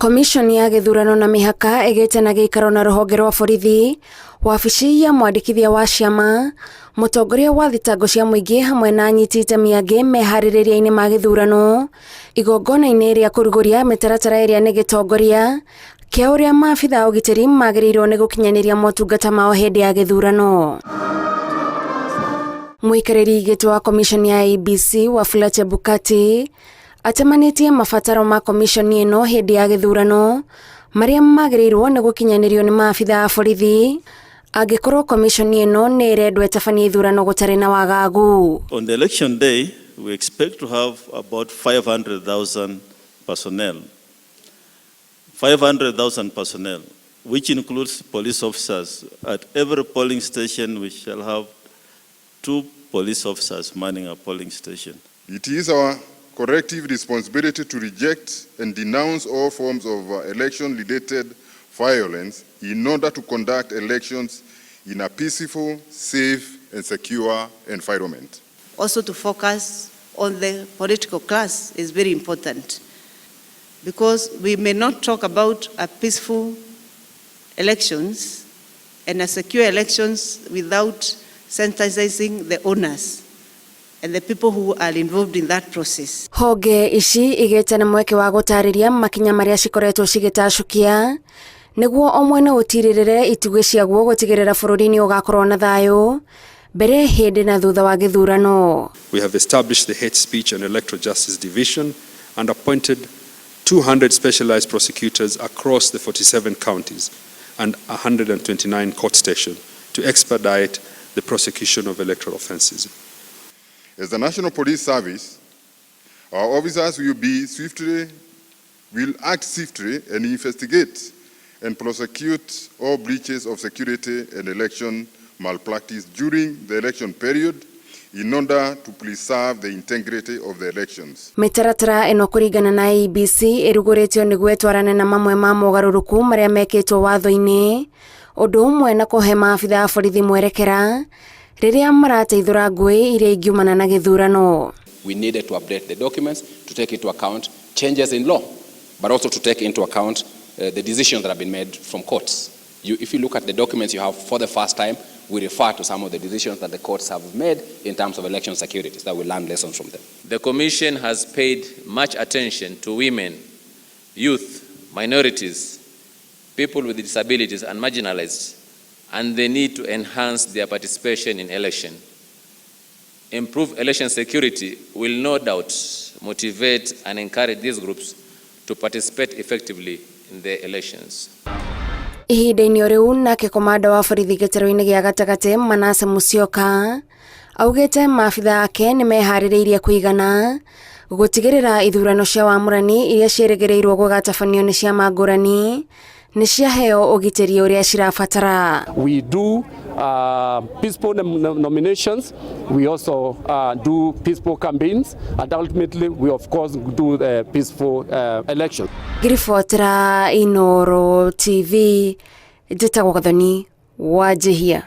Commission ya gĩthurano na mĩhaka ĩgĩte na gĩikaro na rũhonge rwa borithi, wabici ya mwandĩkithia wa ciama, mũtongoria wa thitango cia mũingĩ hamwe na anyiti itemi angĩ meharĩrĩria-inĩ ma gĩthurano, igongona-inĩ rĩa kũrugũria mĩtaratara ĩrĩa nĩ gĩtongoria kĩa ũrĩa maabitha ũgitĩri magĩrĩirwo nĩ gũkinyanĩria motungata mao hĩndĩ ya gĩthurano. Mũikarĩri gĩtĩ wa Commission ya IEBC Wafula Chebukati atemanĩtie mabataro ma commission ĩno hĩndĩ ya gĩthurano marĩa magĩrĩirwo nĩ gũkinyanĩrio nĩ maabitha a borithi angĩkorwo commission ĩno nĩ ĩrendwo ĩtabanie ithurano gũtarĩ na wagagu. On the election day, we expect to have about 500,000 personnel. 500,000 personnel, which includes police officers. At every polling station, we shall have 2 police officers manning a polling station. It is our corrective responsibility to reject and denounce all forms of election-related violence in order to conduct elections in a peaceful, safe and secure environment. Also to focus on the political class is very important, because we may not talk about a peaceful elections and a secure elections without sensitizing the owners and the people who are involved in that process. Honge ici igĩte na mweke wa gũtarĩria makinya marĩa cikoretwo cigĩtacukia nĩguo o mwena ũtirĩrĩre itugĩ ciaguo gũtigĩrĩra bũrũri-inĩ ũgakorwo na thayũ mbere, hĩndĩ na thutha wa gĩthurano. We have established the Hate Speech and Electoral Justice Division and appointed 200 specialized prosecutors across the 47 counties and 129 court stations to expedite the prosecution of electoral offences. As the National Police Service, our officers will act swiftly and investigate and prosecute all breaches of security and election malpractice during the election period in order to preserve the integrity of the elections. Mĩtaratara ĩno kũringana na IEBC ĩrugũrĩtio nĩguo ĩtwarane na mamwe ma mogarũrũku marĩa mekĩtwo watho-inĩ, ũndũ ũmwe na kũhe maabitha a borithi mwerekera rĩrĩa marateithũra ngũĩ iria ingiumana na gĩthurano. We needed to update the documents to take into account changes in law, but also to take into account the decisions that have been made from courts. If you look at the documents you have for the first time, we refer to some of the decisions that the courts have made in terms of election security, so that we learn lessons from them. The Commission has paid much attention to women, youth, minorities, people with disabilities and marginalized, and the need to enhance their participation in election. Improved election security will no doubt motivate and encourage these groups to participate effectively in the elections. Ihinda-inĩ rĩu nake komanda wa borithi gĩtaro-inĩ gĩa gatagatĩ Manase Musyoka augĩte maabitha ake nĩ meharĩrĩirie kũigana gũtigĩrĩra ithurano cia wamũrani iria ciĩrĩgĩrĩirwo gũgatabanio nĩ ciama ngũrani nĩ ciaheo ũgitĩri ũrĩa cirabatara. We do peaceful nominations, we also do peaceful campaigns, and ultimately we of course do the peaceful elections. Ngiribotera Inooro TV, njĩtagwo Gathoni Wanjihia.